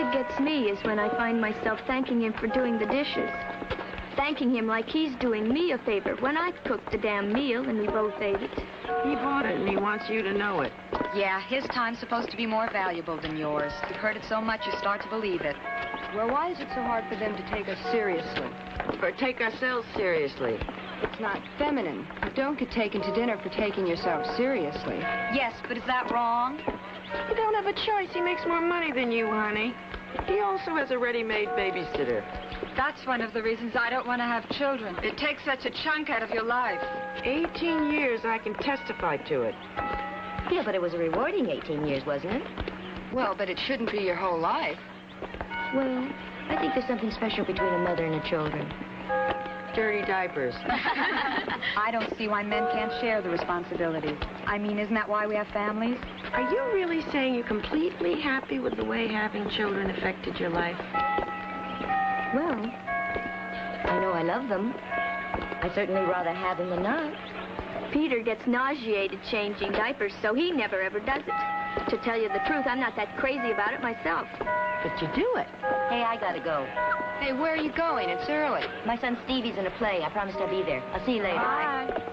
that gets me is when I find myself thanking him for doing the dishes. Thanking him like he's doing me a favor when I cooked the damn meal and we both ate it. He bought it and he wants you to know it. Yeah, his time's supposed to be more valuable than yours. You've heard it so much you start to believe it. Well, why is it so hard for them to take us seriously? Or take ourselves seriously. It's not feminine. You don't get taken to dinner for taking yourself seriously. Yes, but is that wrong? You don't have a choice. He makes more money than you, honey. He also has a ready-made babysitter. That's one of the reasons I don't want to have children. It takes such a chunk out of your life. 18 years, I can testify to it. Yeah, but it was a rewarding 18 years, wasn't it? Well, but it shouldn't be your whole life. Well, I think there's something special between a mother and her children. Dirty diapers. I don't see why men can't share the responsibilities. I mean, isn't that why we have families? Are you really saying you're completely happy with the way having children affected your life? Well, I know I love them. I'd certainly rather have them than not. Peter gets nauseated changing diapers, so he never ever does it. To tell you the truth, I'm not that crazy about it myself. But you do it. Hey, I gotta go. Hey, where are you going? It's early. My son Stevie's in a play. I promised I'd be there. I'll see you later. Bye.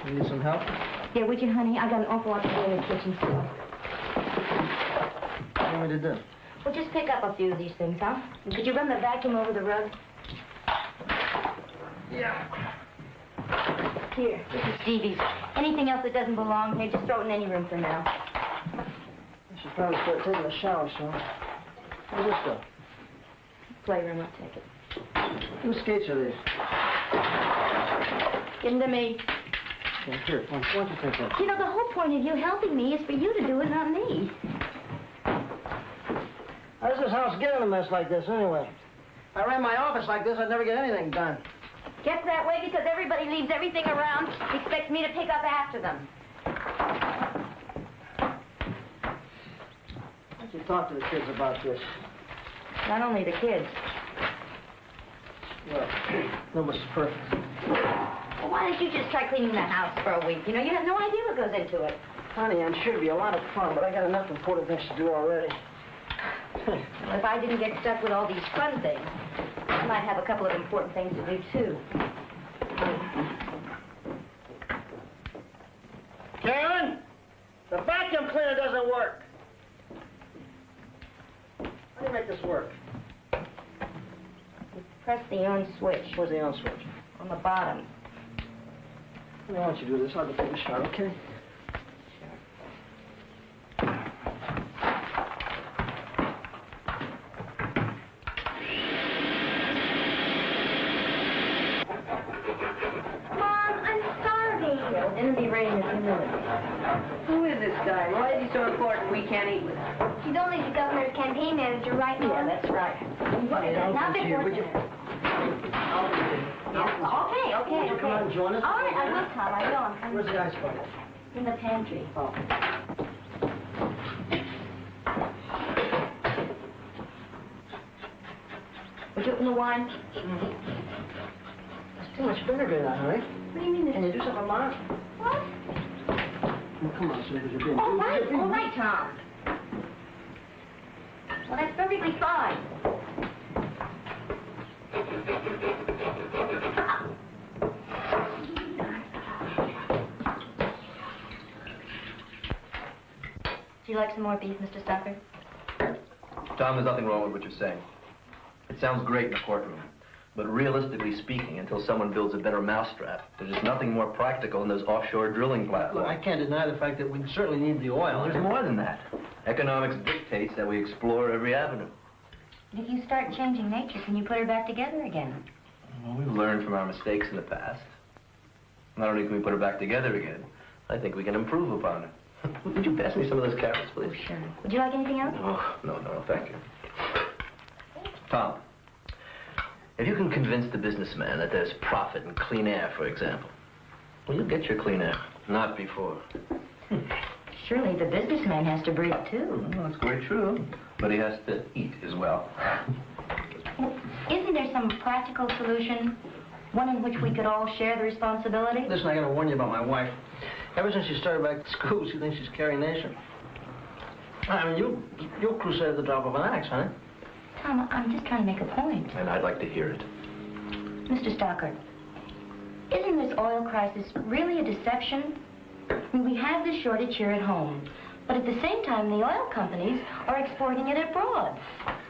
You need some help? Yeah, would you, honey? I got an awful lot to do in the kitchen still. What do you want me to do? Well, just pick up a few of these things, huh? And could you run the vacuum over the rug? Yeah. Here, this is Stevie's. Anything else that doesn't belong here, just throw it in any room for now. I should probably start taking a shower soon. Where's this go? Playroom, I'll take it. Whose skates are these? Give them to me. Yeah, here. Why don't you take that? You know, the whole point of you helping me is for you to do it, not me. How does this house get in a mess like this, anyway? If I ran my office like this, I'd never get anything done. Gets that way because everybody leaves everything around, expects me to pick up after them. Why don't you talk to the kids about this? Not only the kids. Well, nobody's perfect. Well, why don't you just try cleaning the house for a week? You know, you have no idea what goes into it. Honey, I'm sure it'd be a lot of fun, but I got enough important things to do already. Well, if I didn't get stuck with all these fun things, I might have a couple of important things to do, too. Karen, the vacuum cleaner doesn't work. How do you make this work? Press the on switch Where's the on switch? on the bottom. Why don't you do this? I'll go take a shower, okay? It'll be ready in a few minutes. Who is this guy? Why is he so important we can't eat with him? He's only the governor's campaign manager, right, Mom? Yeah, that's right. Now that we're... Would you? Okay. Would you come out and join us? All right, I will, Tom. I will. I'm Where's coming the ice bucket? in the pantry. Oh. Would you open the wine? There's too much vinegar in that, honey. What do you mean? Can you do something about it? What? Well, come on, Sue, you're being... All right, Tom. Well, that's perfectly fine. Do you like some more beef, Mr. Stocker? Tom, there's nothing wrong with what you're saying. It sounds great in a courtroom. But realistically speaking, until someone builds a better mousetrap, there's just nothing more practical than those offshore drilling platforms. Look, I can't deny the fact that we certainly need the oil. There's more than that. Economics dictates that we explore every avenue. If you start changing nature, can you put her back together again? Well, we've learned from our mistakes in the past. Not only can we put her back together again, I think we can improve upon her. Would you pass me some of those carrots, please? Oh, sure. Would you like anything else? Oh, no, thank you. Tom, if you can convince the businessman that there's profit in clean air, for example, well, you'll get your clean air. Not before. Surely the businessman has to breathe, too. Well, that's quite true. But he has to eat as well. Well, isn't there some practical solution? One in which we could all share the responsibility? Listen, I gotta warn you about my wife. Ever since she started back to school, she thinks she's Carrie Nation. I mean, you'll crusade at the drop of an axe, honey. Tom, I'm just trying to make a point. And I'd like to hear it. Mr. Stocker, isn't this oil crisis really a deception? I mean, we have this shortage here at home, but at the same time, the oil companies are exporting it abroad.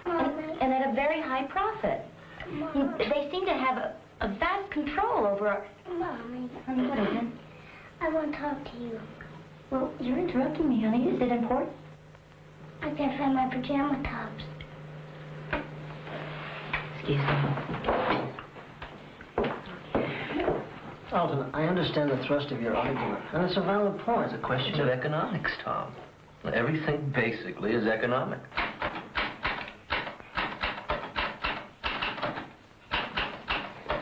And at a very high profit. Mommy. They seem to have a vast control over our... Mommy. Honey, what is it? I want to talk to you. Well, you're interrupting me, honey. Is it important? I can't find my pajama tops. Excuse me. Alton, I understand the thrust of your argument, and it's a valid point. It's a question of economics, Tom. Everything basically is economic.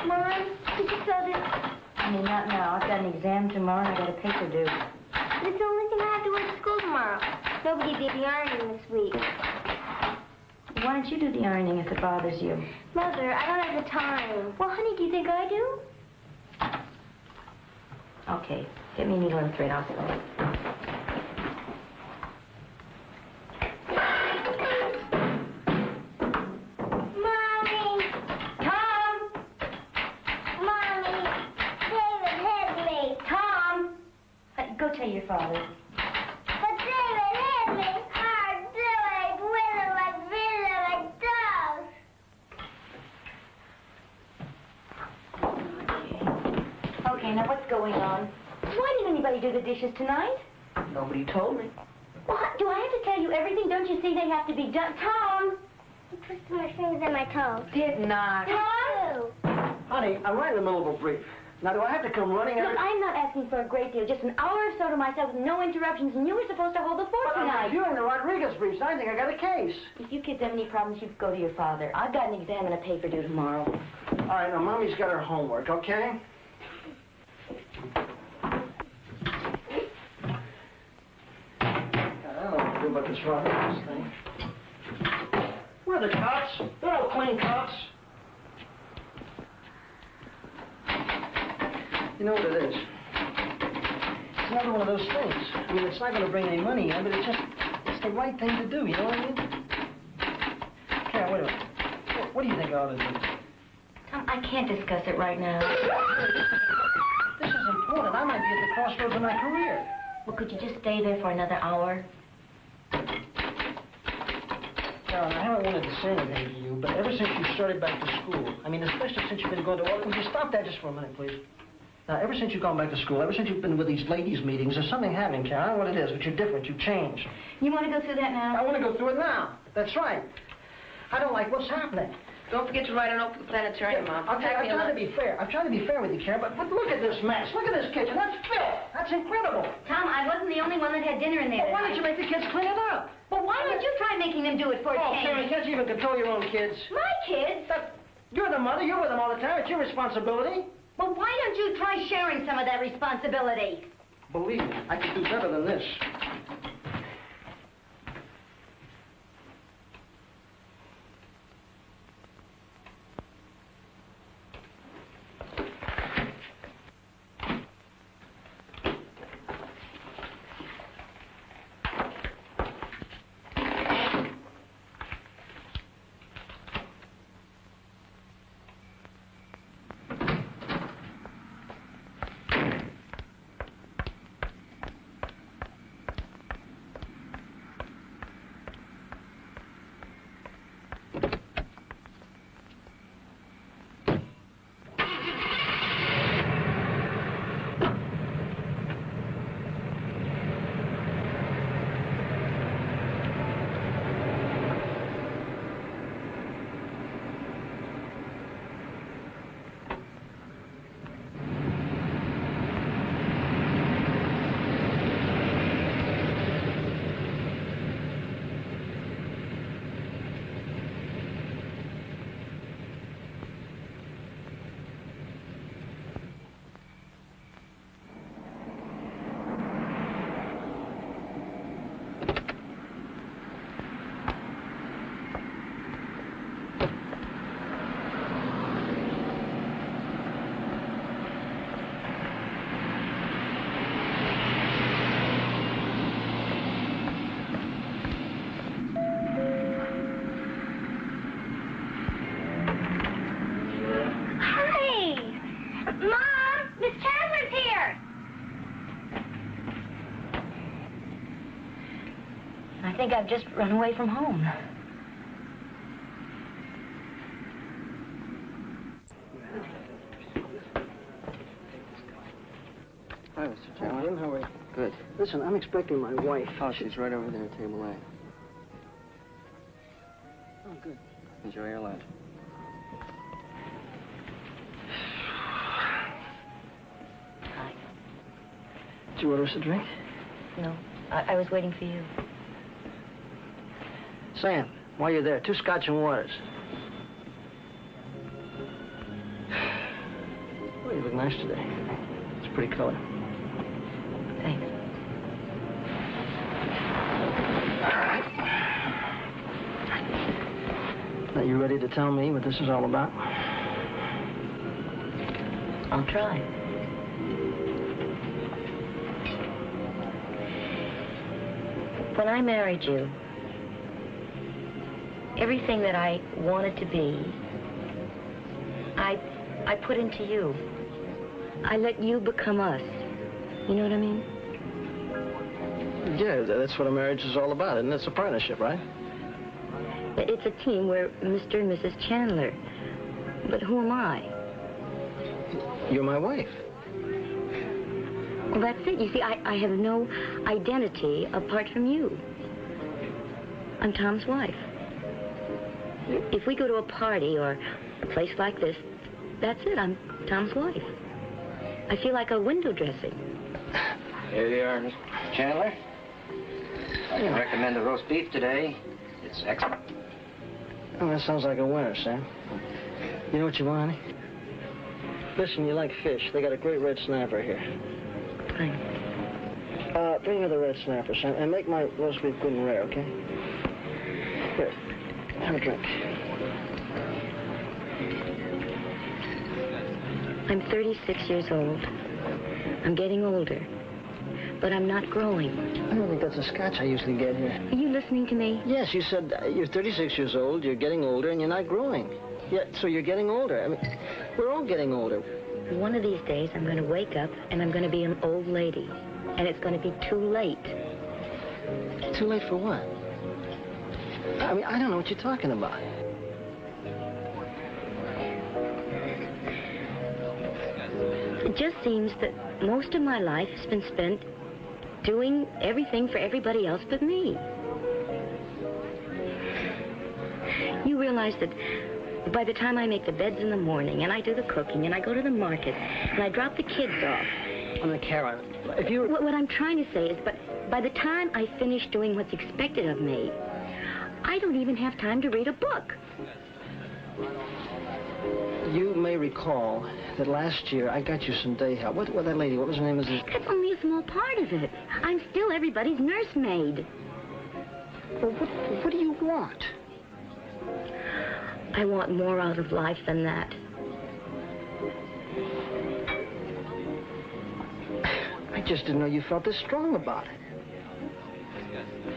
Mom, did you sew this? I mean, not now. I've got an exam tomorrow, and I got a paper due. It's the only thing I have to wear to school tomorrow. Nobody did the ironing this week. Why don't you do the ironing if it bothers you? Mother, I don't have the time. Well, honey, do you think I do? Okay. Get me a needle and thread. I'll sew it. Mommy! Tom! Mommy! David hit me! Tom! tell your father. But David hit me hard, like whistle, like whistle, like dogs. Okay, now what's going on? Why didn't anybody do the dishes tonight? Nobody told me. Well, do I have to tell you everything? Don't you see they have to be done? Tom! He twisted my fingers and my toes. Did not. Tom! Honey, I'm right in the middle of a brief. Now, do I have to come running Look, I'm not asking for a great deal. Just an hour or so to myself with no interruptions, and you were supposed to hold the fort I'm tonight. reviewing the Rodriguez briefs. I think I got a case. If you kids have any problems, you go to your father. I've got an exam and a paper due tomorrow. All right, now, Mommy's got her homework, okay? I don't know what to do about this Rodriguez thing. Where are the cops? They're all clean cops. You know what it is? It's another one of those things. I mean, it's not going to bring any money in, but it's the right thing to do, you know what I mean? Karen, wait a minute. What do you think I ought to do? Tom, I can't discuss it right now. This is important. I might be at the crossroads of my career. Well, could you just stay there for another hour? Karen, I haven't wanted to say anything to you, but ever since you started back to school, I mean, especially since you've been going to work, would you stop that just for a minute, please? Now, ever since you've gone back to school, ever since you've been with these ladies' meetings, there's something happening, Karen. I don't know what it is, but you're different. You've changed. You want to go through that now? I want to go through it now. That's right. I don't like what's happening. Don't forget to write a note for the planetarium, Mom. I'm trying to be fair. I'm trying to be fair with you, Karen, but look at this mess. Look at this kitchen. That's filth. That's incredible. Tom, I wasn't the only one that had dinner in there. Well, why don't you make the kids clean it up? Well, why don't you try making them do it for a Oh, change? Karen, can't you even control your own kids? My kids? You're the mother. You're with them all the time. It's your responsibility. Well, why don't you try sharing some of that responsibility? Believe me, I could do better than this. I think I've just run away from home. Hi, Mr. Holliman. How are you? Good. Listen, I'm expecting my wife. Oh, she's right over there, table A. Oh, good. Enjoy your lunch. Hi. Did you order us a drink? No, I was waiting for you. Sam, while you're there, 2 scotch and waters. Oh, you look nice today. It's a pretty color. Thanks. All right. Now, you ready to tell me what this is all about? I'll try. When I married you, everything that I wanted to be, I put into you. I let you become us. You know what I mean? Yeah, that's what a marriage is all about, and it's a partnership, right? It's a team. We're Mr. and Mrs. Chandler. But who am I? You're my wife. Well, that's it. You see, I have no identity apart from you. I'm Tom's wife. If we go to a party or a place like this, that's it. I'm Tom's wife. I feel like a window dressing. Here you are, Mr. Chandler. I can recommend the roast beef today. It's excellent. Oh, that sounds like a winner, Sam. You know what you want, honey? Listen, you like fish. They got a great red snapper here. Fine. Bring me the red snapper, Sam, and make my roast beef good and rare, okay? Here, have a drink. I'm 36 years old. I'm getting older. But I'm not growing. I don't think that's the scotch I usually get here. Are you listening to me? Yes, you said you're 36 years old, you're getting older, and you're not growing. Yeah, so you're getting older. I mean, we're all getting older. One of these days, I'm going to wake up, and I'm going to be an old lady. And it's going to be too late. Too late for what? I mean, I don't know what you're talking about. It just seems that most of my life has been spent doing everything for everybody else but me. You realize that by the time I make the beds in the morning, and I do the cooking, and I go to the market, and I drop the kids off. I mean, Karen, if you... What I'm trying to say is, but by the time I finish doing what's expected of me, I don't even have time to read a book. You may recall that last year I got you some day help. What that lady, what was her name? That's only a small part of it. I'm still everybody's nursemaid. Well, what do you want? I want more out of life than that. I just didn't know you felt this strong about it.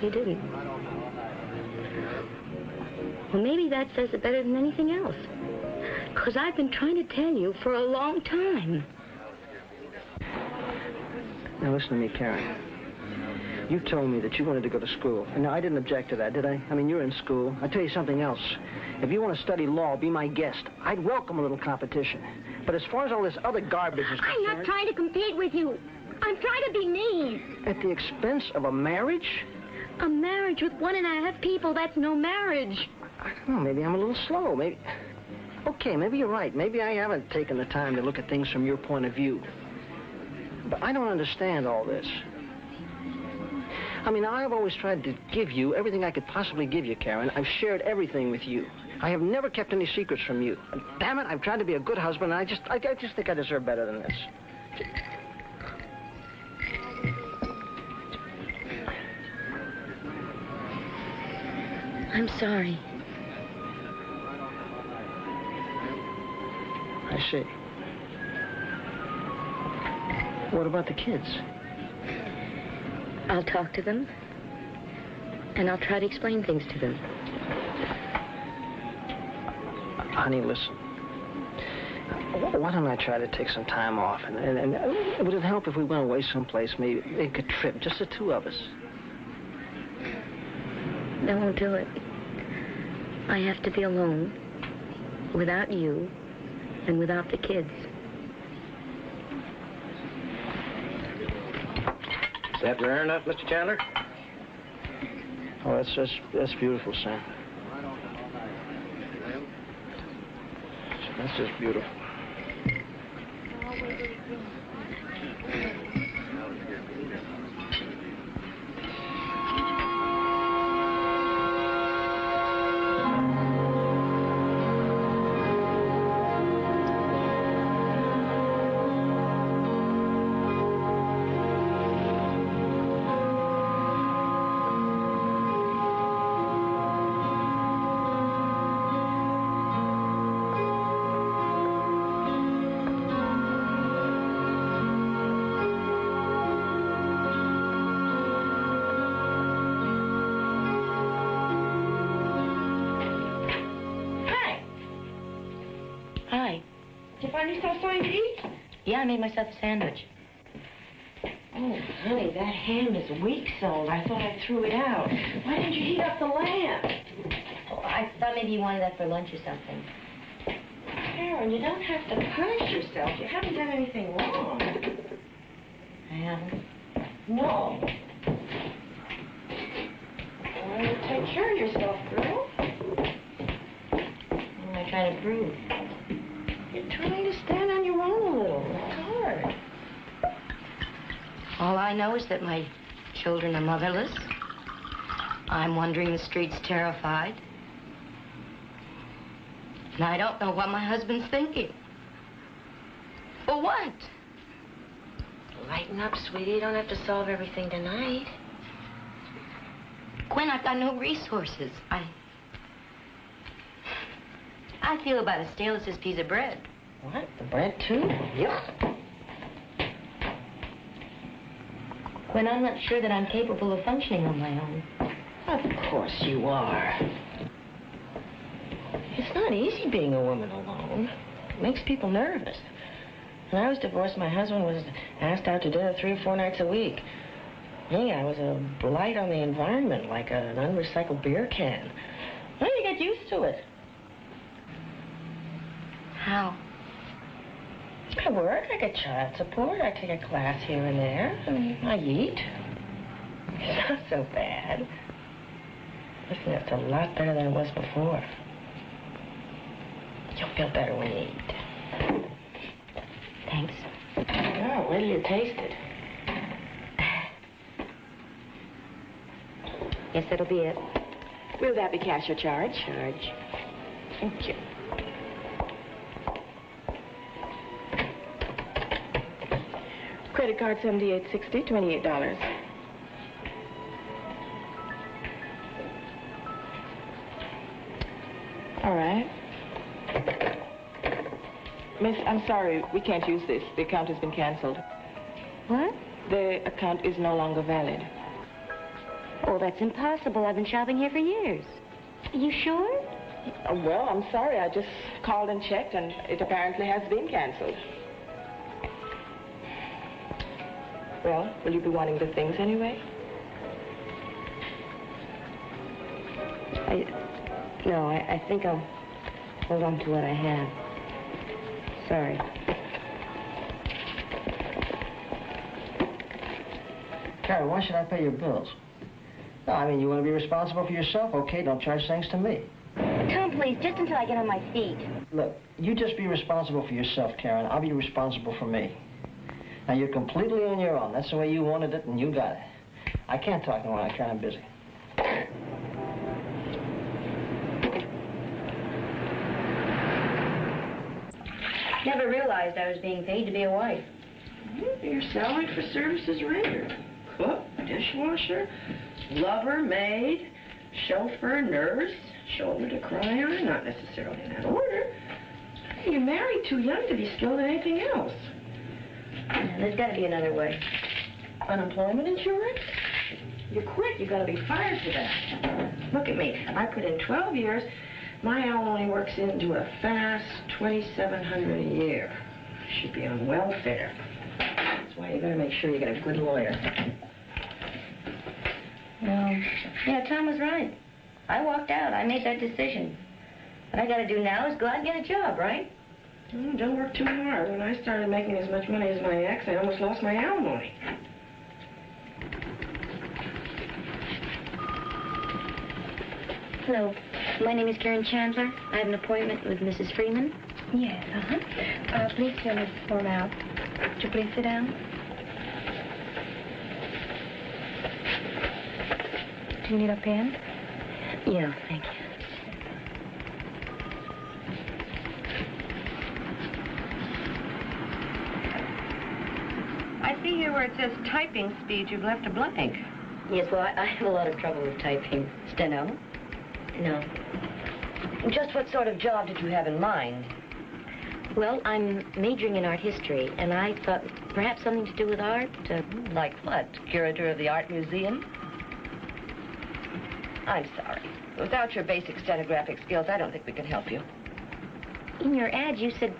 You didn't. Well, maybe that says it better than anything else. Because I've been trying to tell you for a long time. Now, listen to me, Karen. You told me that you wanted to go to school. And now, I didn't object to that, did I? I mean, you're in school. I'll tell you something else. If you want to study law, be my guest. I'd welcome a little competition. But as far as all this other garbage is concerned... I'm not trying to compete with you. I'm trying to be me. At the expense of a marriage? A marriage with 1.5 people, that's no marriage. I don't know, maybe I'm a little slow. Maybe... Okay, maybe you're right. Maybe I haven't taken the time to look at things from your point of view. But I don't understand all this. I mean, I've always tried to give you everything I could possibly give you, Karen. I've shared everything with you. I have never kept any secrets from you. And damn it, I've tried to be a good husband, and I just think I deserve better than this. I'm sorry. I see. What about the kids? I'll talk to them, and I'll try to explain things to them. Honey, listen. Why don't I try to take some time off? And would it help if we went away someplace, maybe make a trip, just the two of us? That won't do it. I have to be alone, without you, and without the kids. Is that rare enough, Mr. Chandler? Oh, that's beautiful, Sam. That's just beautiful. Hi. Did you find yourself something to eat? Yeah, I made myself a sandwich. Oh, honey, that ham is weak-souled. I thought I threw it out. Why didn't you heat up the lamb? Oh, I thought maybe you wanted that for lunch or something. Karen, you don't have to punish yourself. You haven't done anything wrong. I haven't. No. Well, you take care of yourself, girl. What am I trying to prove? You're trying to stand on your own a little. It's hard. All I know is that my children are motherless. I'm wandering the streets terrified. And I don't know what my husband's thinking. For what? Lighten up, sweetie. You don't have to solve everything tonight. Gwen, I've got no resources. I feel about as stale as this piece of bread. What? The bread, too? Yuck. Gwen, I'm not sure that I'm capable of functioning on my own. Of course you are. It's not easy being a woman alone. It makes people nervous. When I was divorced, my husband was asked out to dinner 3 or 4 nights a week. Me, I was a blight on the environment, like an unrecycled beer can. Well, you get used to it. How? I work, I get child support, I take a class here and there, and I eat. It's not so bad. Listen, it's a lot better than it was before. You'll feel better when you eat. Thanks. Oh, wait till you taste it. Yes, that'll be it. Will that be cash or charge? Charge. Thank you. Credit card 7860, $28. All right. Miss, I'm sorry, we can't use this. The account has been canceled. What? The account is no longer valid. Oh, that's impossible. I've been shopping here for years. Are you sure? Well, I'm sorry. I just called and checked, and it apparently has been canceled. Well, will you be wanting the things anyway? No, I think I'll hold on to what I have. Sorry. Karen, why should I pay your bills? No, I mean, you want to be responsible for yourself? Okay, don't charge things to me. Tom, please, just until I get on my feet. Look, you just be responsible for yourself, Karen. I'll be responsible for me. Now, you're completely on your own. That's the way you wanted it, and you got it. I can't talk no more, Karen. I'm busy. Never realized I was being paid to be a wife. You're salaried for services rendered. Cook, dishwasher, lover, maid, chauffeur, nurse, shoulder to cry on, not necessarily in that order. You're married too young to be skilled in anything else. There's got to be another way. Unemployment insurance? You quit, you gotta be fired for that. Look at me. I put in 12 years. My alimony works into a fast $2,700 a year. Should be on welfare. That's why you gotta make sure you get a good lawyer. No. Yeah, Tom was right. I walked out. I made that decision. What I gotta do now is go out and get a job, right? Don't work too hard. When I started making as much money as my ex, I almost lost my alimony. Hello. My name is Karen Chandler. I have an appointment with Mrs. Freeman. Yes, please fill this form out. Would you please sit down? Do you need a pen? Yeah, thank you. I see here where it says typing speed, you've left a blank. Yes, well, I have a lot of trouble with typing. Steno? No. Just what sort of job did you have in mind? Well, I'm majoring in art history, and I thought perhaps something to do with art. Like what? Curator of the art museum? I'm sorry. Without your basic stenographic skills, I don't think we can help you. In your ad, you said...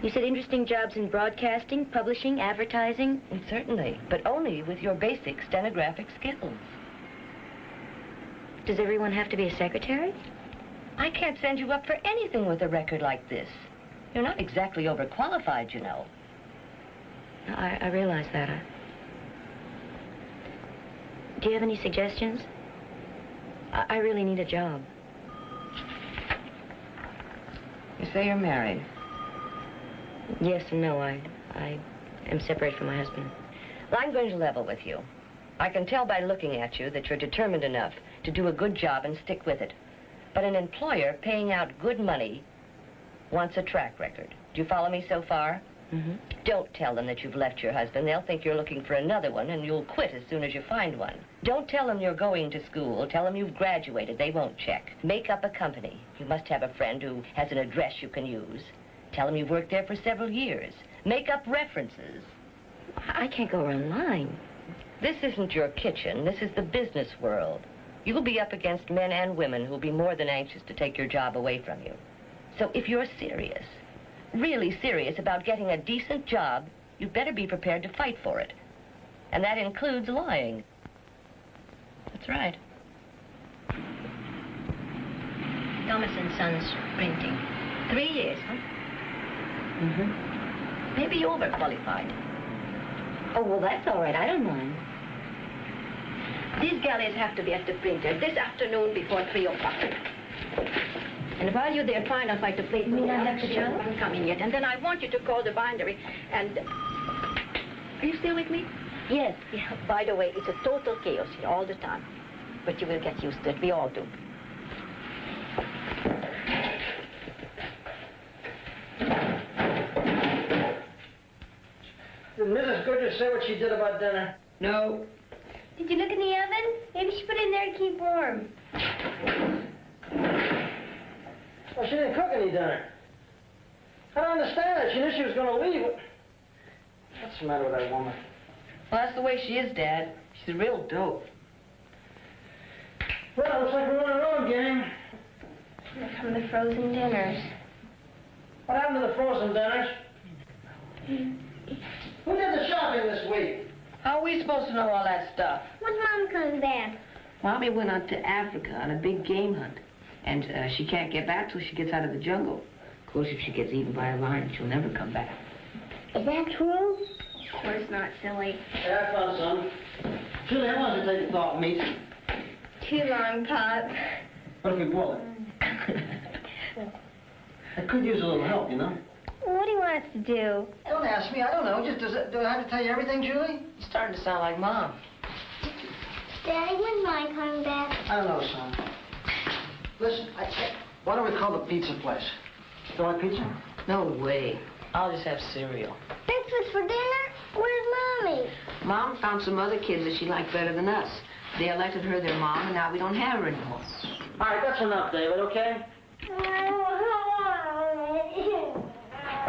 You said interesting jobs in broadcasting, publishing, advertising? Certainly, but only with your basic stenographic skills. Does everyone have to be a secretary? I can't send you up for anything with a record like this. You're not exactly overqualified, you know. I realize that. Do you have any suggestions? I really need a job. You say you're married. Yes and no. I am separated from my husband. Well, I'm going to level with you. I can tell by looking at you that you're determined enough to do a good job and stick with it. But an employer paying out good money wants a track record. Do you follow me so far? Mm-hmm. Don't tell them that you've left your husband. They'll think you're looking for another one, and you'll quit as soon as you find one. Don't tell them you're going to school. Tell them you've graduated. They won't check. Make up a company. You must have a friend who has an address you can use. Tell them you've worked there for several years. Make up references. I can't go around lying. This isn't your kitchen. This is the business world. You'll be up against men and women who'll be more than anxious to take your job away from you. So if you're serious, really serious about getting a decent job, you'd better be prepared to fight for it. And that includes lying. That's right. Thomas & Sons Printing. 3 years, huh? Mm-hmm. Maybe you're overqualified. Oh, well, that's all right. I don't mind. These galleys have to be at the printer this afternoon before 3 o'clock. And while you're there trying to fight the plate... You mean I have to show? I'm coming yet. And then I want you to call the bindery and... Are you still with me? Yes. Yeah, by the way, it's a total chaos here all the time. But you will get used to it. We all do. Did Mrs. Goodrich say what she did about dinner? No. Did you look in the oven? Maybe she put it in there to keep warm. Well, she didn't cook any dinner. I don't understand it. She knew she was going to leave. What's the matter with that woman? Well, that's the way she is, Dad. She's a real dope. Well, looks like we're on our own, gang. Here come the frozen dinners. What happened to the frozen dinners? Who did the shopping this week? How are we supposed to know all that stuff? When's Mom coming back? Mommy went out to Africa on a big game hunt. And she can't get back till she gets out of the jungle. Of course, if she gets eaten by a lion, she'll never come back. Is that true? Of course not, silly. Hey, have fun, son. Julie, how long does it take to thaw meat? Too long, Pop. What if we boil it? I could use a little help, you know. What do you want us to do? Don't ask me. I don't know. Just do I have to tell you everything, Julie? It's starting to sound like Mom. Daddy, when's Mom coming back? I don't know, son. Listen, why don't we call the pizza place? Do you like pizza? No way. I'll just have cereal. Breakfast for dinner? Where's Mommy? Mom found some other kids that she liked better than us. They elected her their mom, and now we don't have her anymore. All right, that's enough, David, okay? All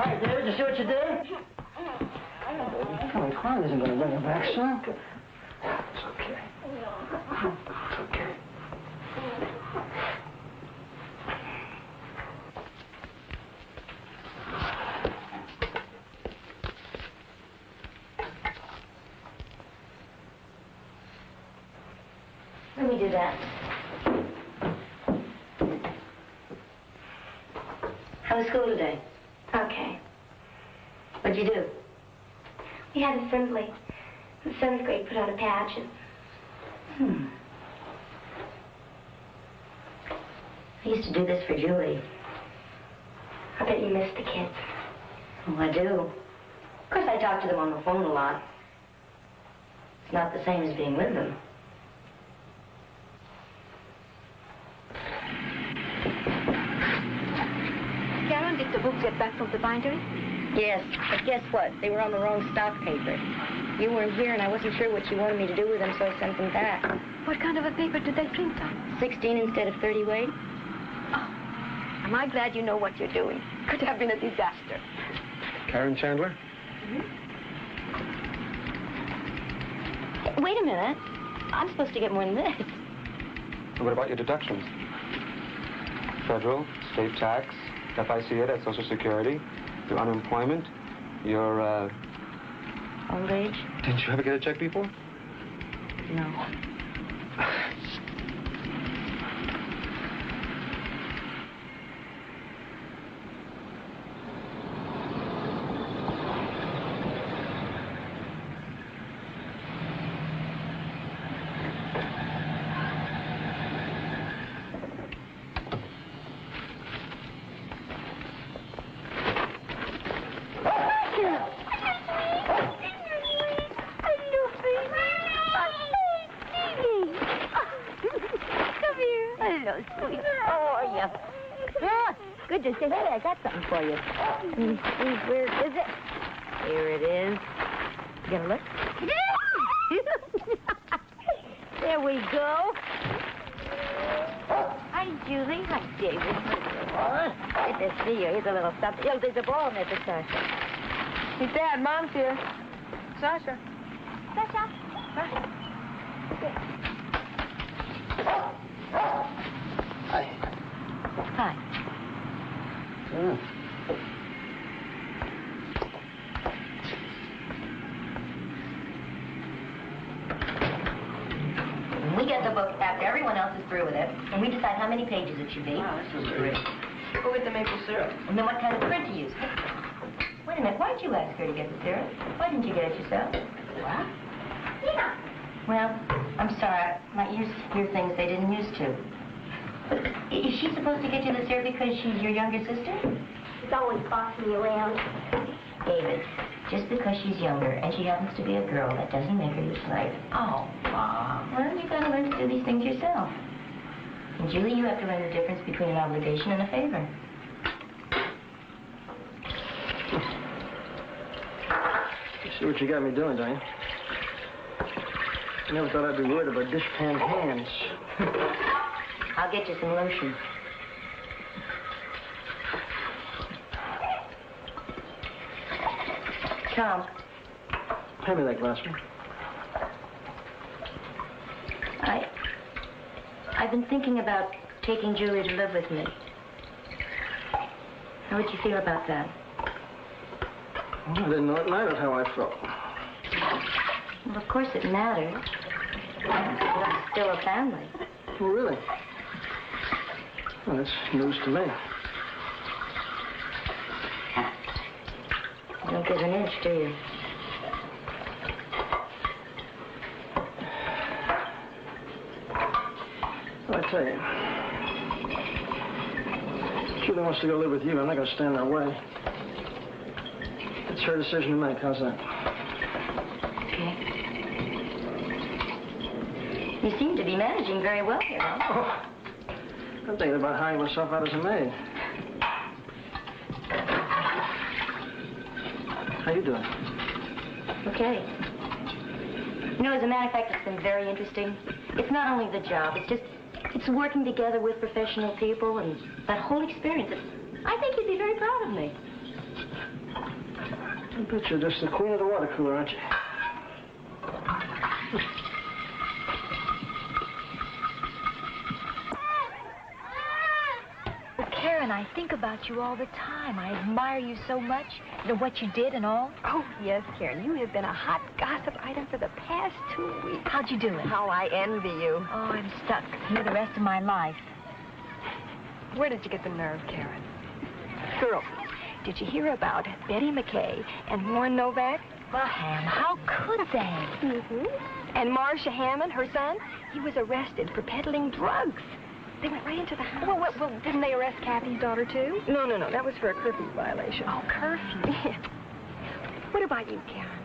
right, David, you see what you did? Come on, crying isn't going to bring her back, son. It's okay. It's okay. Let me do that. How was school today? Okay. What'd you do? We had assembly. The 7th grade put on a pageant. I used to do this for Julie. I bet you missed the kids. Oh, I do. Of course, I talk to them on the phone a lot. It's not the same as being with them. Karen, did the books get back from the bindery? Yes, but guess what? They were on the wrong stock paper. You weren't here, and I wasn't sure what you wanted me to do with them, so I sent them back. What kind of a paper did they print on? 16 instead of 30 weight. Oh, am I glad you know what you're doing? Could have been a disaster. Karen Chandler? Wait a minute. I'm supposed to get more than this. What about your deductions? Federal, state tax, FICA, that's Social Security, your unemployment, your, Old age? Didn't you ever get a check before? No. Good to see you. I got something for you. Where is it? Here it is. You gonna look? There we go. Hi, Julie. Hi, David. Good to see you. Here's a little something. Oh, there's a ball in there for Sasha. Hey, Dad, Mom's here. Sasha. Sasha. Hi. Hi. Yeah. We get the book after everyone else is through with it, and we decide how many pages it should be. Wow, this was great. Go with the maple syrup. And then what kind of print to use. Wait a minute, why'd you ask her to get the syrup? Why didn't you get it yourself? What? Yeah. Well, I'm sorry. My ears hear things they didn't used to. But is she supposed to get you the syrup because she's your younger sister? She's always bossing me around. David, just because she's younger and she happens to be a girl, that doesn't make her your slave. Oh, Mom. Well, you've got to learn to do these things yourself. And Julie, you have to learn the difference between an obligation and a favor. You see what you got me doing, don't you? I never thought I'd be worried about dishpan hands. I'll get you some lotion. Tom, Hand me that glass, man. I've been thinking about taking Julie to live with me. How would you feel about that? Well, I didn't know it mattered how I felt. Well, of course it matters. We're still a family. Oh, really? Well, that's news to me. You don't give an inch, do you? Well, I tell you, Julie wants to go live with you. I'm not going to stand in her way. It's her decision to make. How's that? Okay. You seem to be managing very well here, huh? Oh, I'm thinking about hiring myself out as a maid. How you doing? Okay. You know, as a matter of fact, it's been very interesting. It's not only the job, it's working together with professional people and that whole experience. I think you'd be very proud of me. I bet you're just the queen of the water cooler, aren't you? Karen, I think about you all the time. I admire you so much, what you did and all. Oh, yes, Karen. You have been a hot gossip item for the past 2 weeks. How'd you do it? How I envy you. Oh, I'm stuck here the rest of my life. Where did you get the nerve, Karen? Girl, did you hear about Betty McKay and Warren Novak? Well, Ham, how could they? Mm-hmm. And Marcia Hammond, her son, he was arrested for peddling drugs. They went right into the house. Well, didn't they arrest Kathy's daughter, too? No. That was for a curfew violation. Oh, curfew. Yeah. What about you, Karen?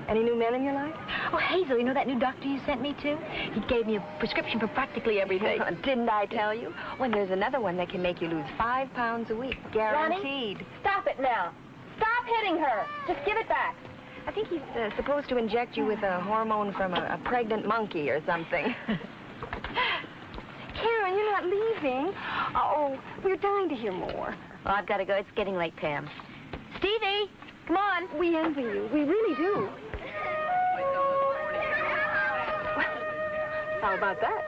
Any new men in your life? Oh, Hazel, you know that new doctor you sent me to? He gave me a prescription for practically everything. Didn't I tell you? Well, there's another one that can make you lose 5 pounds a week, guaranteed. Ronnie, stop it now. Stop hitting her. Just give it back. I think he's supposed to inject you with a hormone from a pregnant monkey or something. Karen, you're not leaving. Oh, we're dying to hear more. Well, I've got to go. It's getting late, Pam. Stevie, come on. We envy you. We really do. How about that?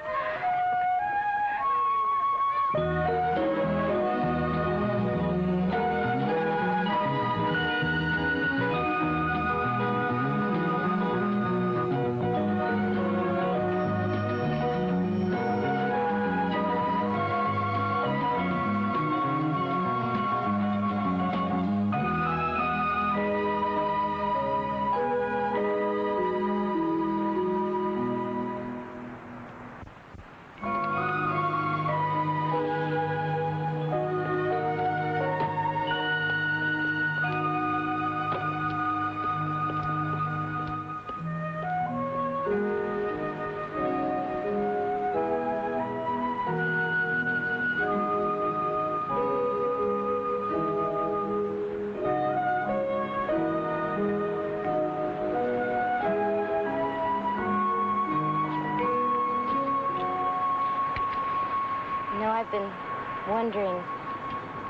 wondering,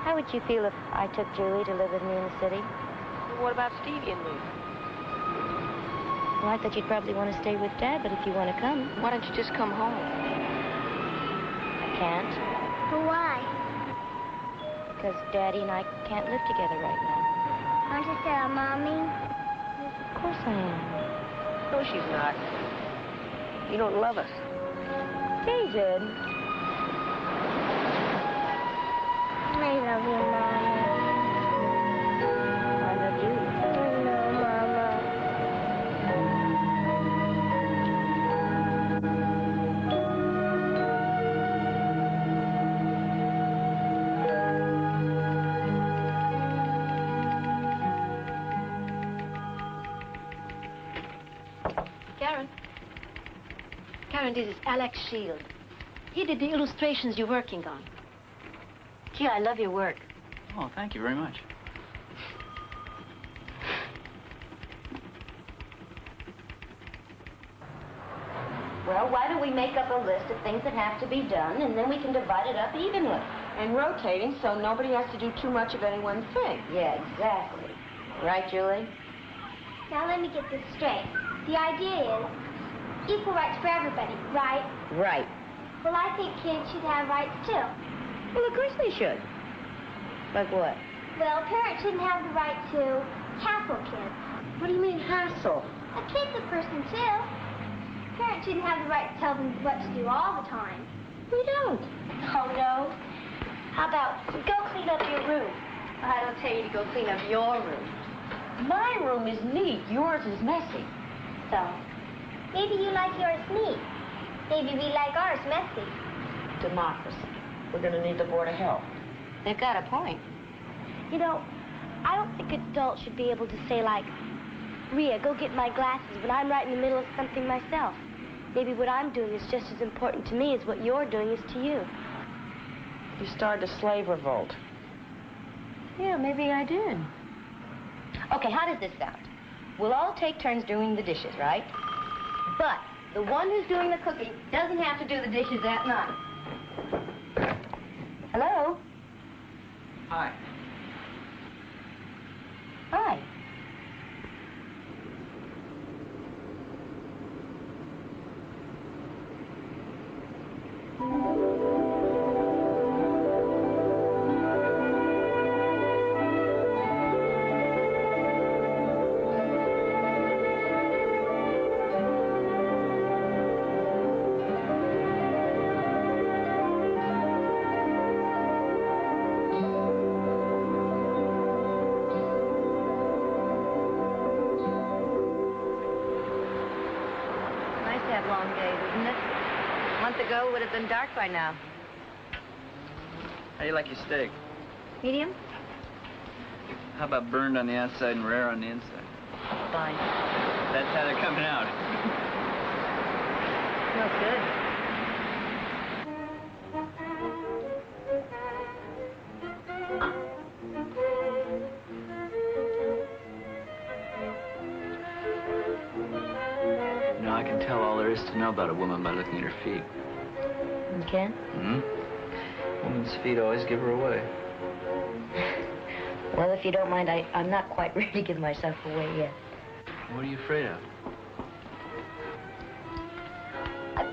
how would you feel if I took Julie to live with me in the city? What about Stevie and me? Well, I thought you'd probably want to stay with Dad, but if you want to come... Why don't you just come home? I can't. But why? Because Daddy and I can't live together right now. Aren't you still Mommy? Of course I am. No, she's not. You don't love us. David. I love you, Mommy. I love you. I know, Mama. Karen, this is Alex Shield. He did the illustrations you're working on. Gee, I love your work. Oh, thank you very much. Well, why don't we make up a list of things that have to be done, and then we can divide it up evenly. And rotating so nobody has to do too much of any one thing. Yeah, exactly. Right, Julie? Now let me get this straight. The idea is equal rights for everybody, right? Right. Well, I think kids should have rights too. Well, of course they should. Like what? Well, parents shouldn't have the right to hassle kids. What do you mean, hassle? A kid's a person too. Parents shouldn't have the right to tell them what to do all the time. We don't. Oh, no? How about go clean up your room? I don't tell you to go clean up your room. My room is neat. Yours is messy. So, maybe you like yours neat. Maybe we like ours messy. Democracy. We're going to need the Board of Health. They've got a point. You know, I don't think adults should be able to say, like, Rhea, go get my glasses, when I'm right in the middle of something myself. Maybe what I'm doing is just as important to me as what you're doing is to you. You started a slave revolt. Yeah, maybe I did. Okay, how does this sound? We'll all take turns doing the dishes, right? But the one who's doing the cooking doesn't have to do the dishes that night. Hello? Hi. Hi. Long days, isn't it? A month ago, it would have been dark by now. How do you like your steak? Medium? How about burned on the outside and rare on the inside? Fine. That's how they're coming out. Smells good. I can tell all there is to know about a woman by looking at her feet. You can? Mm-hmm. Woman's feet always give her away. Well, if you don't mind, I'm not quite ready to give myself away yet. What are you afraid of?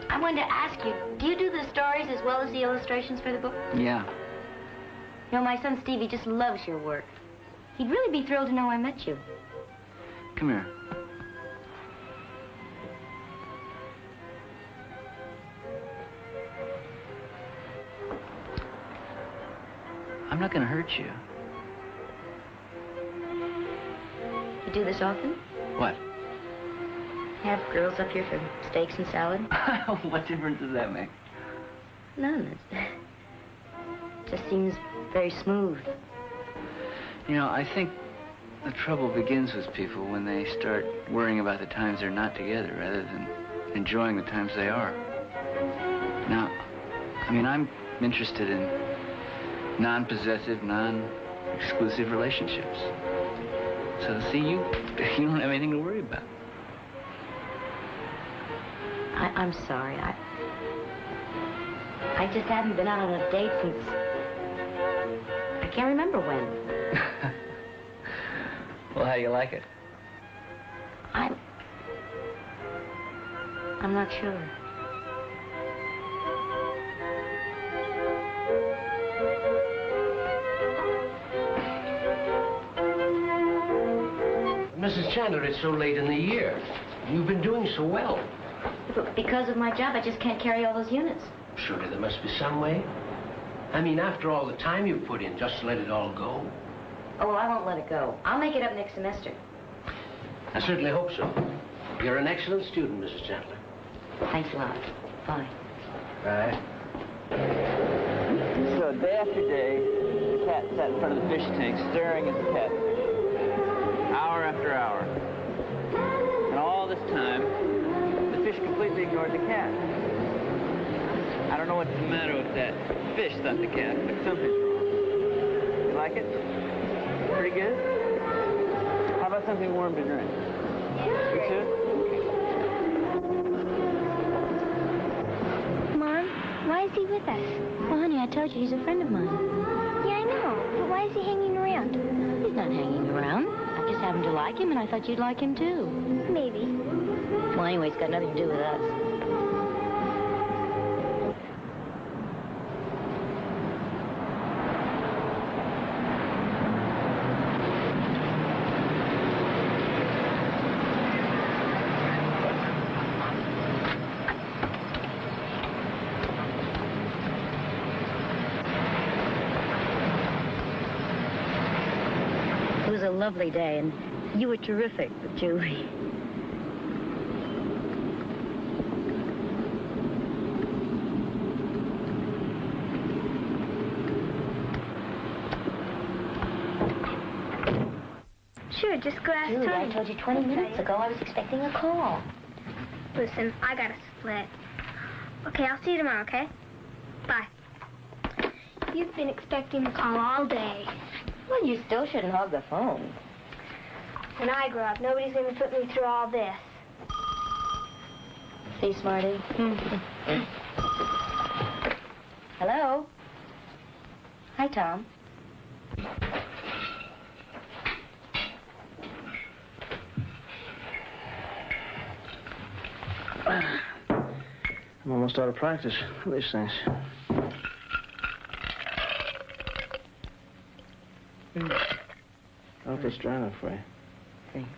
I wanted to ask you, do you do the stories as well as the illustrations for the book? Yeah. You know, my son Stevie just loves your work. He'd really be thrilled to know I met you. Come here. I'm not going to hurt you. You do this often? What? Have girls up here for steaks and salad? What difference does that make? None. It just seems very smooth. You know, I think the trouble begins with people when they start worrying about the times they're not together rather than enjoying the times they are. Now, I mean, I'm interested in non-possessive, non-exclusive relationships. So, see, you don't have anything to worry about. I'm sorry. I just haven't been out on a date since can't remember when. Well, how do you like it? I'm not sure. Mrs. Chandler, it's so late in the year. You've been doing so well. But because of my job, I just can't carry all those units. Surely there must be some way. I mean, after all the time you've put in, just to let it all go. Oh, well, I won't let it go. I'll make it up next semester. I certainly hope so. You're an excellent student, Mrs. Chandler. Thanks a lot. Bye. Bye. So day after day, the cat sat in front of the fish tank staring at the catfish. Hour after hour. And all this time, the fish completely ignored the cat. I don't know what's the matter with that fish, thought the cat, but something's wrong. You like it? Pretty good? How about something warm to drink? You too? Mom, why is he with us? Well, honey, I told you he's a friend of mine. Yeah, I know. But why is he hanging around? He's not hanging around. I just happen to like him, and I thought you'd like him, too. Maybe. Well, anyway, it's got nothing to do with us. It was a lovely day, and you were terrific with Julie. Sure, just go ask Julie, Tony. I told you 20 minutes ago I was expecting a call. Listen, I gotta split. Okay, I'll see you tomorrow, okay? Bye. You've been expecting a call all day. Well, you still shouldn't hog the phone. When I grow up, nobody's gonna put me through all this. See, Smarty? Hello? Hi, Tom. I'm almost out of practice with these things. I hope it's dry enough for you. Thanks.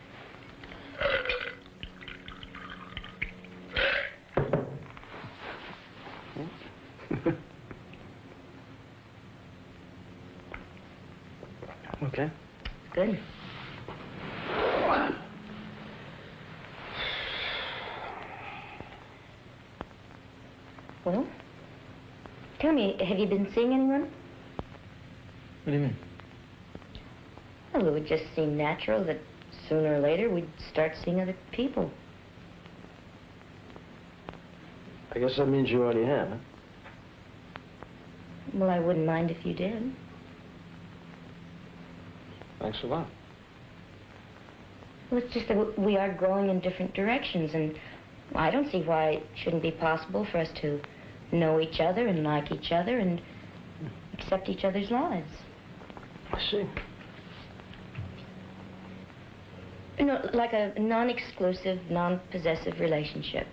Okay. Good. Well, tell me, have you been seeing anyone? What do you mean? Well, it would just seem natural that sooner or later we'd start seeing other people. I guess that means you already have, huh? Well, I wouldn't mind if you did. Thanks a lot. Well, it's just that we are growing in different directions, and I don't see why it shouldn't be possible for us to know each other and like each other and accept each other's lives. I see. You know, like a non-exclusive, non-possessive relationship.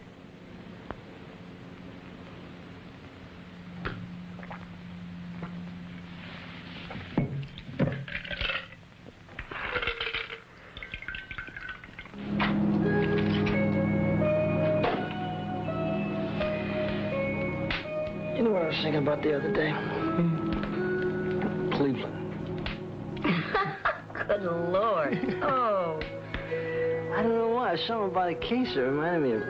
You know what I was thinking about the other day? Cleveland. Good Lord. Oh. I don't know why. Something about a case that reminded me of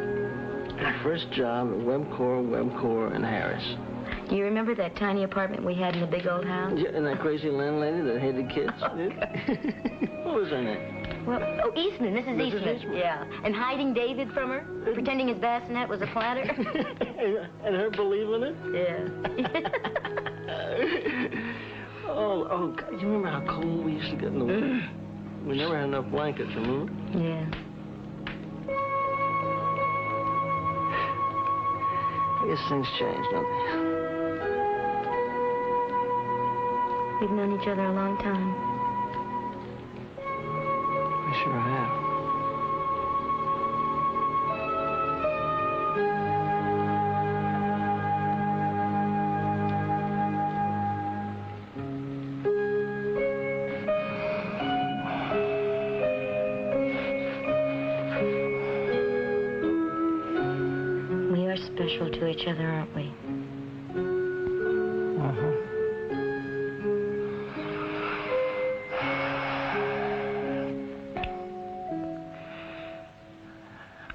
my first job at Webcor and Harris. Do you remember that tiny apartment we had in the big old house? Yeah, and that crazy landlady that hated kids? Oh, What was her name? Well, oh, Eastman, Mrs. Eastman. Yeah. And hiding David from her, pretending his bassinet was a platter. And her believing it? Yeah. Oh, God, you remember how cold we used to get in the winter? We never had enough blankets, remember? Yeah. I guess things change, don't they? We've known each other a long time. I sure have. We are special to each other, aren't we?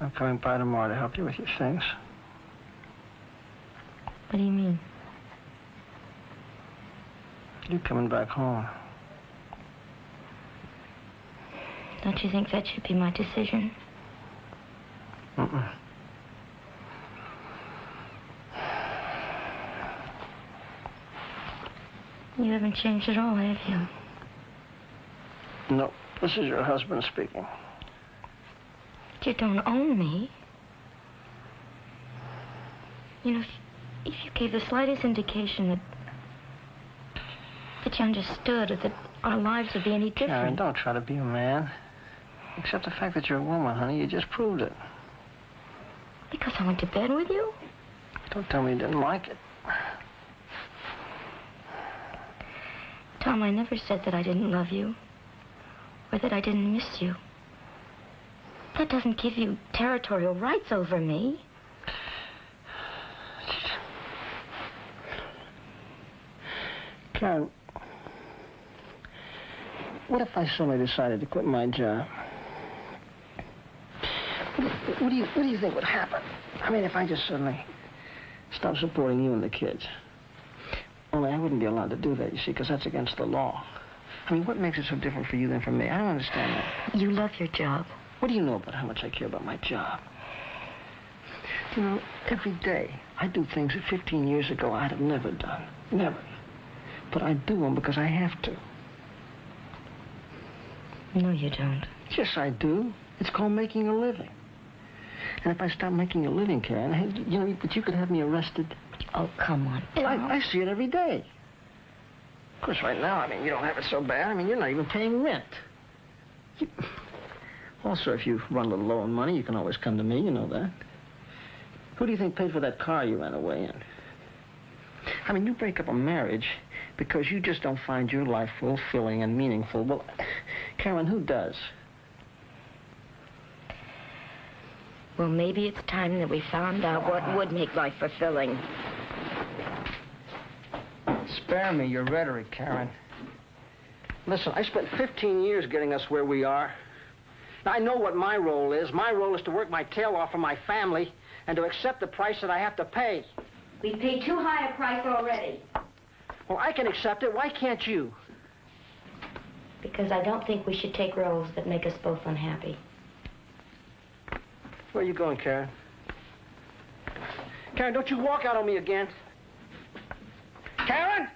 I'm coming by tomorrow to help you with your things. What do you mean? You're coming back home. Don't you think that should be my decision? Mm-mm. You haven't changed at all, have you? No, this is your husband speaking. You don't own me. You know, if you gave the slightest indication that you understood or that our lives would be any different... Karen, don't try to be a man. Except the fact that you're a woman, honey, you just proved it. Because I went to bed with you? Don't tell me you didn't like it. Tom, I never said that I didn't love you. Or that I didn't miss you. That doesn't give you territorial rights over me. Karen, what if I suddenly decided to quit my job? What do you think would happen? I mean, if I just suddenly stopped supporting you and the kids. Only I wouldn't be allowed to do that, you see, because that's against the law. I mean, what makes it so different for you than for me? I don't understand that. You love your job. What do you know about how much I care about my job? You know, every day I do things that 15 years ago I'd have never done. Never. But I do them because I have to. No, you don't. Yes, I do. It's called making a living. And if I stop making a living, Karen, hey, you know, but you could have me arrested. Oh, come on. Well, I see it every day. Of course, right now, I mean, you don't have it so bad. I mean, you're not even paying rent. Also, if you run a little low on money, you can always come to me, you know that. Who do you think paid for that car you ran away in? I mean, you break up a marriage because you just don't find your life fulfilling and meaningful. Well, Karen, who does? Well, maybe it's time that we found out what would make life fulfilling. Spare me your rhetoric, Karen. Listen, I spent 15 years getting us where we are. Now, I know what my role is. My role is to work my tail off for my family and to accept the price that I have to pay. We paid too high a price already. Well, I can accept it. Why can't you? Because I don't think we should take roles that make us both unhappy. Where are you going, Karen? Karen, don't you walk out on me again. Karen!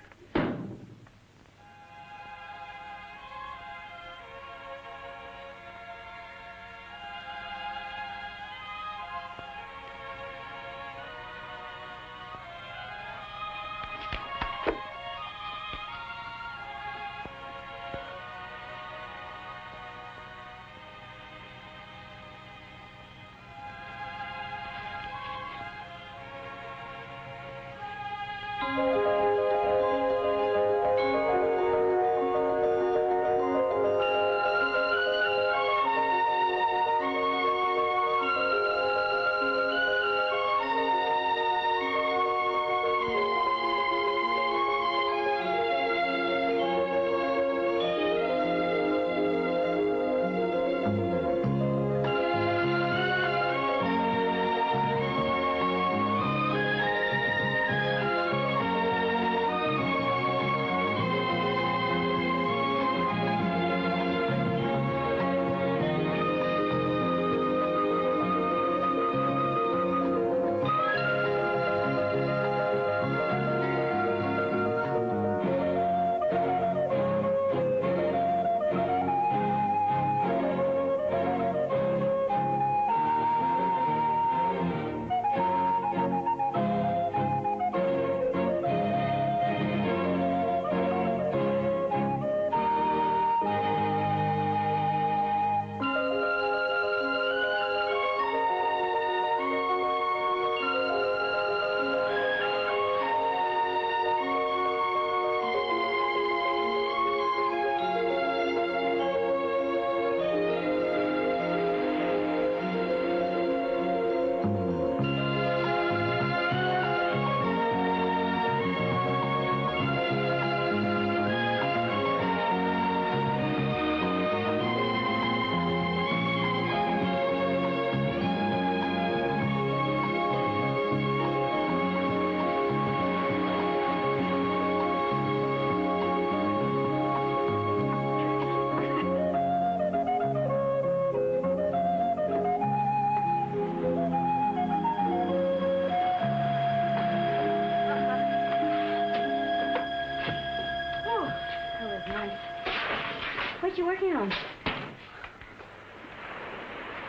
doing?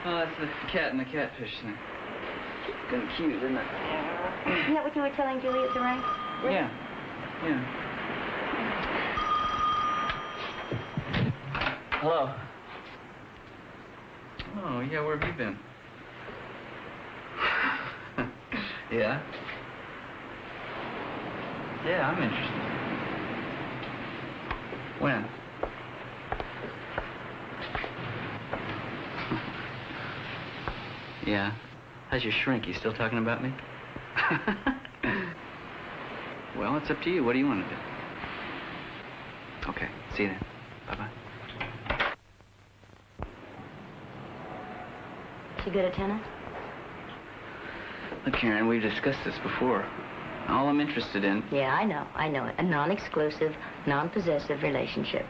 Oh, that's the cat and the catfish thing. Kind of cute, isn't it? Isn't that what you were telling Julie at the rank? Yeah. Yeah. Hello. Oh, yeah, where have you been? Yeah? Yeah, I'm interested. When? Yeah. How's your shrink? You still talking about me? Well, it's up to you. What do you want to do? Okay, see you then. Bye-bye. You good at tennis? Look, Karen, we've discussed this before. All I'm interested in... Yeah, I know it. A non-exclusive, non-possessive relationship.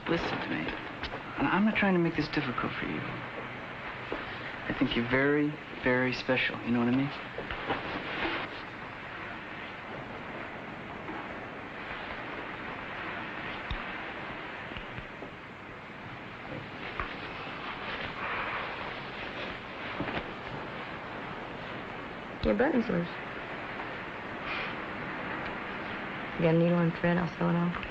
Listen to me. I'm not trying to make this difficult for you. I think you're very, very special. You know what I mean? Your button's loose. You got a needle and thread? I'll sew it on.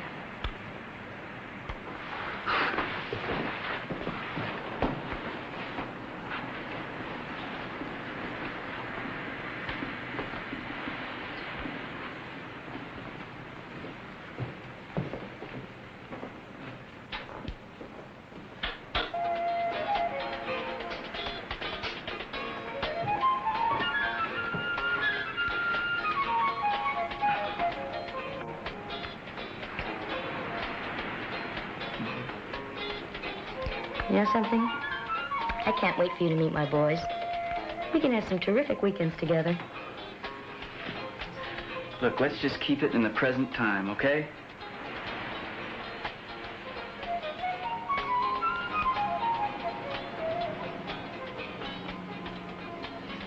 You know something? I can't wait for you to meet my boys. We can have some terrific weekends together. Look, let's just keep it in the present time, okay?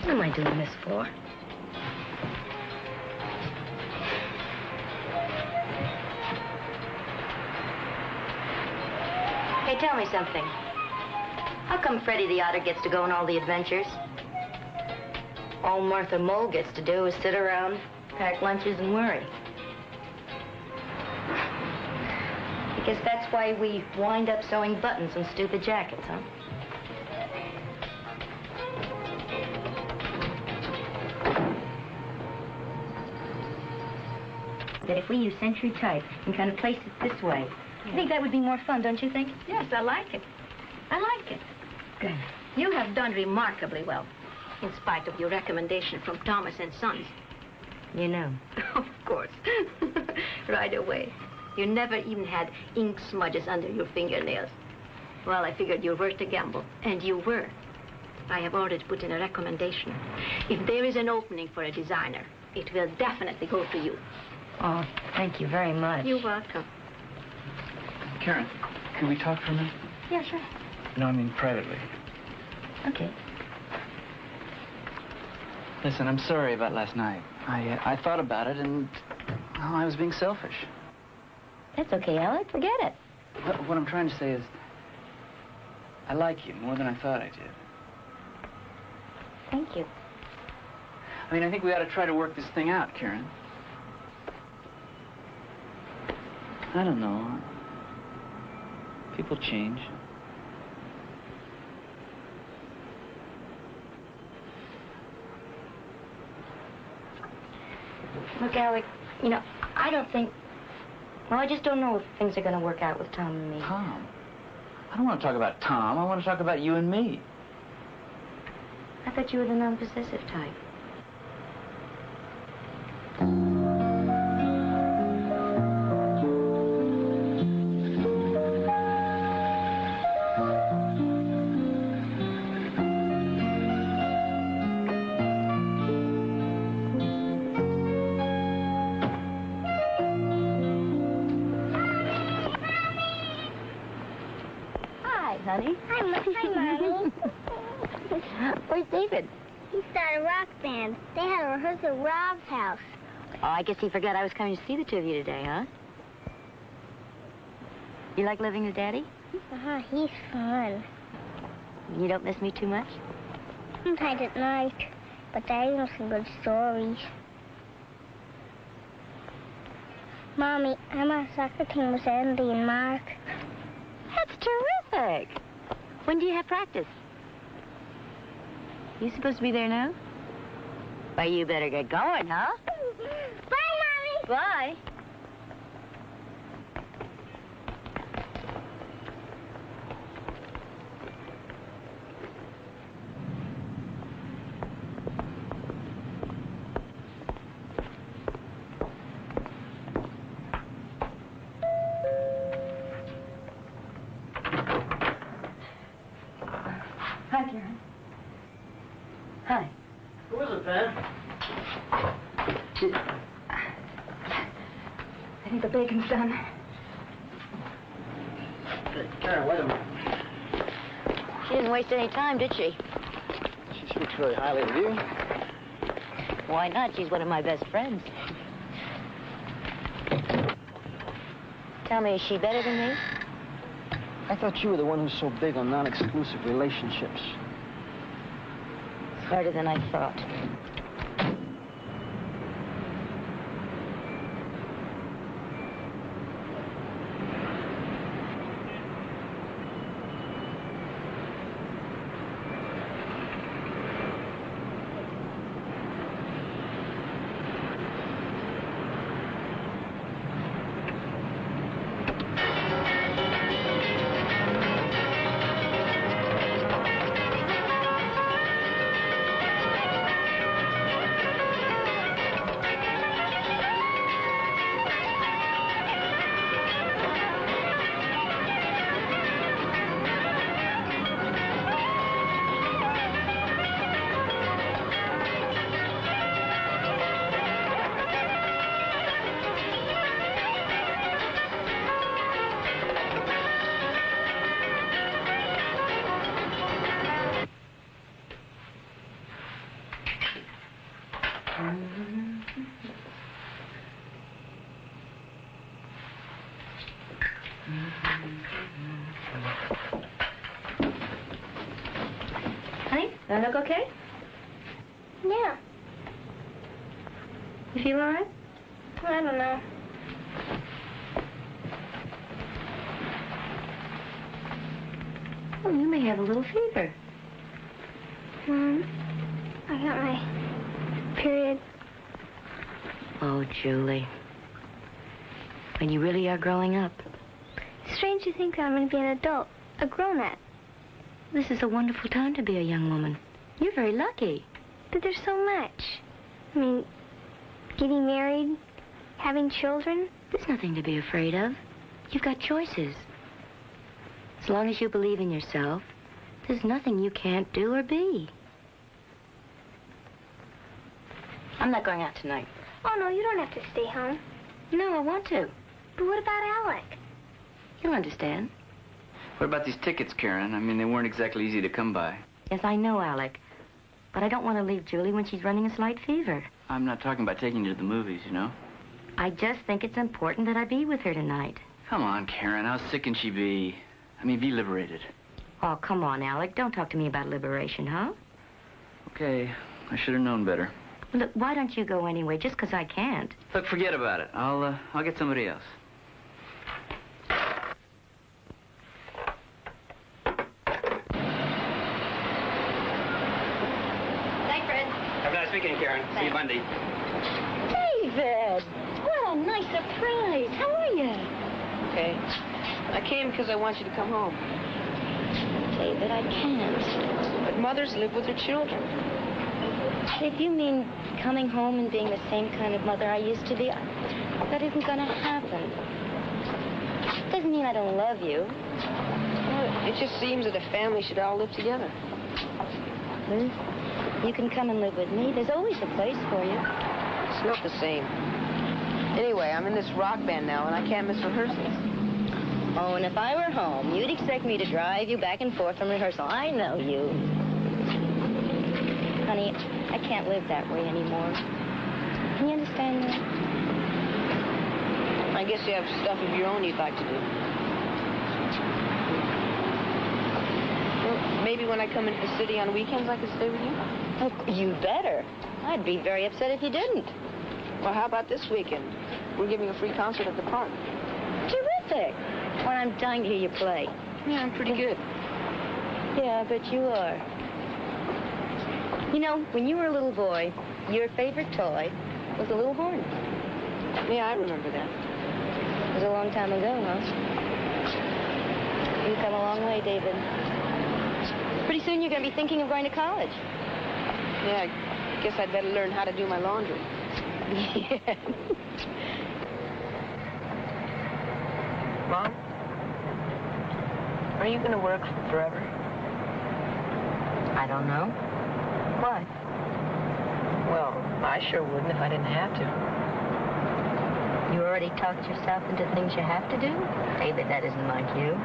What am I doing this for? Hey, tell me something. How come Freddie the Otter gets to go on all the adventures? All Martha Mole gets to do is sit around, pack lunches, and worry. I guess that's why we wind up sewing buttons on stupid jackets, huh? That if we use century type and kind of place it this way, I think that would be more fun, don't you think? Yes, I like it. I like it. Good. You have done remarkably well, in spite of your recommendation from Thomas and Sons. You know. Of course. Right away. You never even had ink smudges under your fingernails. Well, I figured you were worth a gamble, and you were. I have already put in a recommendation. If there is an opening for a designer, it will definitely go to you. Oh, thank you very much. You're welcome. Karen, can we talk for a minute? Yeah, sure. No, I mean privately. Okay. Listen, I'm sorry about last night. I thought about it, and well, I was being selfish. That's okay, Alec. Forget it. What I'm trying to say is, I like you more than I thought I did. Thank you. I mean, I think we ought to try to work this thing out, Karen. I don't know. People change. Look, Alec, you know, I don't think... Well, I just don't know if things are going to work out with Tom and me. Tom? I don't want to talk about Tom. I want to talk about you and me. I thought you were the non-possessive type. Honey. Hi, Mommy. Where's David? He started a rock band. They had a rehearsal at Rob's house. Oh, I guess he forgot I was coming to see the two of you today, huh? You like living with Daddy? He's fun. You don't miss me too much? Sometimes at night, but Daddy knows some good stories. Mommy, I'm on a soccer team with Andy and Mark. That's terrific. When do you have practice? You supposed to be there now? Well, you better get going, huh? Bye, Mommy. Bye. Hi, Karen. Hi. Who is it, Pat? I think the bacon's done. Hey, Karen, wait a minute. She didn't waste any time, did she? She speaks very highly of you. Why not? She's one of my best friends. Tell me, is she better than me? I thought you were the one who's so big on non-exclusive relationships. It's harder than I thought. Honey, do I look okay? Yeah. You feel all right? I don't know. Oh, you may have a little fever. Mom, I got my period. Oh, Julie. When you really are growing up. It's strange to think that I'm going to be an adult, a grown-up. This is a wonderful time to be a young woman. You're very lucky. But there's so much. I mean, getting married, having children. There's nothing to be afraid of. You've got choices. As long as you believe in yourself, there's nothing you can't do or be. I'm not going out tonight. Oh, no, you don't have to stay home. No, I want to. But what about Alec? You'll understand. What about these tickets, Karen? I mean, they weren't exactly easy to come by. Yes, I know, Alec. But I don't want to leave Julie when she's running a slight fever. I'm not talking about taking you to the movies, you know? I just think it's important that I be with her tonight. Come on, Karen. How sick can she be? I mean, be liberated. Oh, come on, Alec. Don't talk to me about liberation, huh? Okay. I should have known better. Look, why don't you go anyway, just 'cause I can't? Look, forget about it. I'll get somebody else. Thanks, Fred. Have a nice weekend, Karen. See you Monday. David! What a nice surprise. How are you? Okay. I came because I want you to come home. David, I can't. But mothers live with their children. If you mean coming home and being the same kind of mother I used to be, that isn't going to happen. Doesn't mean I don't love you. Well, it just seems that a family should all live together. Liz, you can come and live with me. There's always a place for you. It's not the same. Anyway, I'm in this rock band now, and I can't miss rehearsals. Oh, and if I were home, you'd expect me to drive you back and forth from rehearsal. I know you. Honey, I can't live that way anymore. Can you understand that? I guess you have stuff of your own you'd like to do. maybe when I come into the city on weekends, I could stay with you? Oh, you better. I'd be very upset if you didn't. Well, how about this weekend? We're giving a free concert at the park. Terrific. Well, I'm dying to hear you play. Yeah, I'm pretty good. Yeah, I bet you are. You know, when you were a little boy, your favorite toy was a little horn. Yeah, I remember that. It was a long time ago, huh? You've come a long way, David. Pretty soon you're going to be thinking of going to college. Yeah, I guess I'd better learn how to do my laundry. Yeah. Mom? Are you going to work forever? I don't know. Why? Well, I sure wouldn't if I didn't have to. You already talked yourself into things you have to do? David, that isn't like you.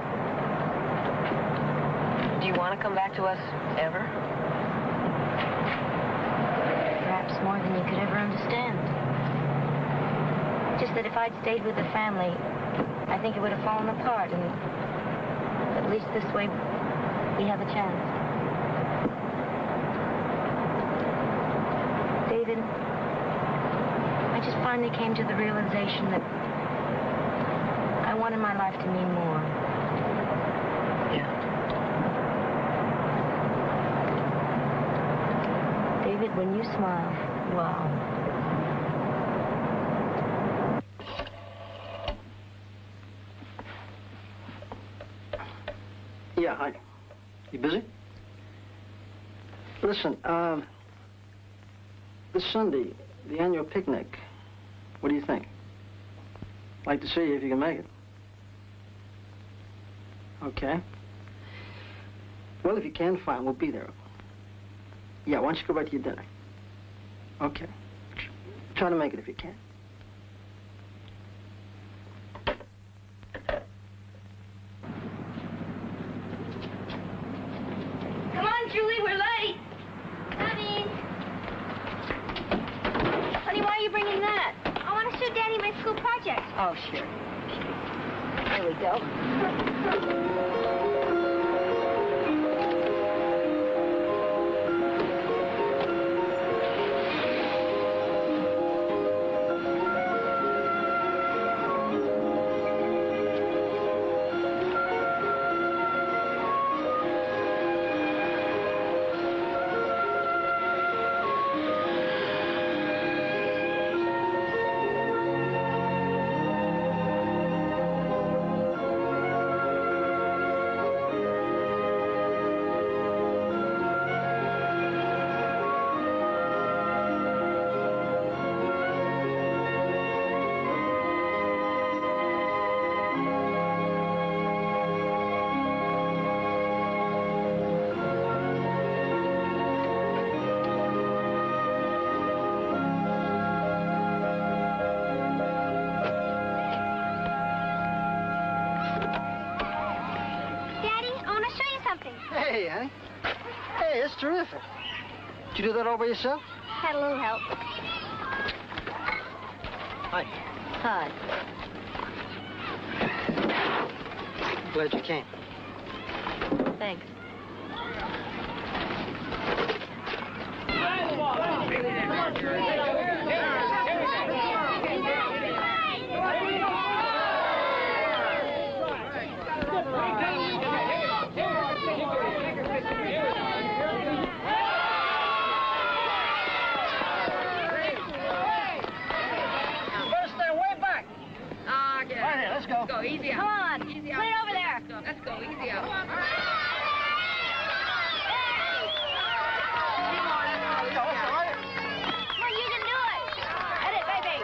Do you want to come back to us ever? Perhaps more than you could ever understand. Just that if I'd stayed with the family, I think it would have fallen apart, and at least this way, we have a chance. David, I just finally came to the realization that I wanted my life to mean more. Yeah. David, when you smile, wow. Yeah, hi. You busy? Listen, this Sunday, the annual picnic. What do you think? Like to see you if you can make it. Okay. Well, if you can, fine. We'll be there. Yeah, why don't you go back to your dinner? Okay. Try to make it if you can. Come on, Julie, we're late. Coming. Honey, why are you bringing that? I want to show Daddy my school project. Oh, sure. Here we go. Hey, honey. Hey, that's terrific. Did you do that all by yourself? Had a little help. Hi. Hi. Glad you came. Thanks. Let's go. Easy out. Come on. Easy Put out. it over there. Let's go. Easy out. Come on, you can do it. Hit it, baby.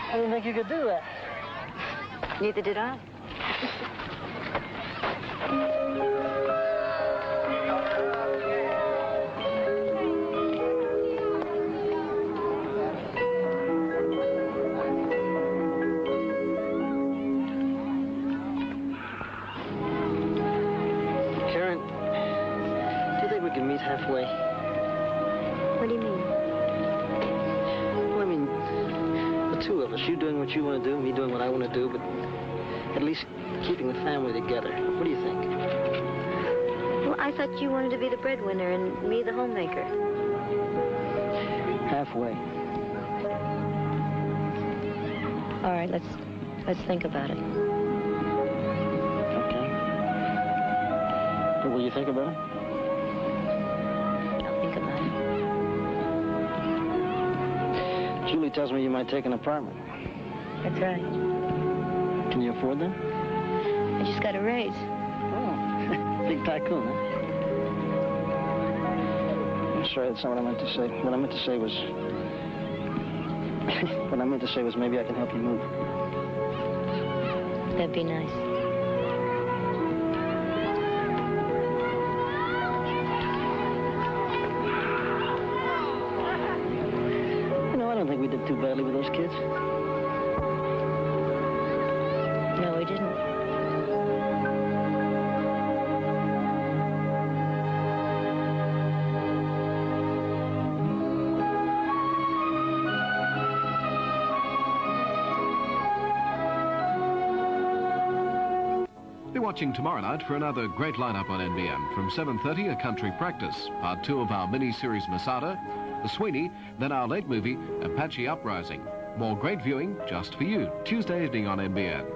I didn't think you could do that. Neither did I. regardless. You doing what you want to do, me doing what I want to do, but at least keeping the family together. What do you think? Well, I thought you wanted to be the breadwinner and me the homemaker. Halfway. All right, let's think about it. Okay. But will you think about it? I'll think about it. Julie tells me you might take an apartment. That's right. Can you afford that? I just got a raise. Oh, big tycoon, huh? I'm sorry, that's not what I meant to say. What I meant to say was... what I meant to say was maybe I can help you move. That'd be nice. You know, I don't think we did too badly with those kids. No, we didn't. Be watching tomorrow night for another great lineup on NBN. From 7:30, A Country Practice, part 2 of our mini-series Masada, The Sweeney, then our late movie, Apache Uprising. More great viewing just for you, Tuesday evening on NBN.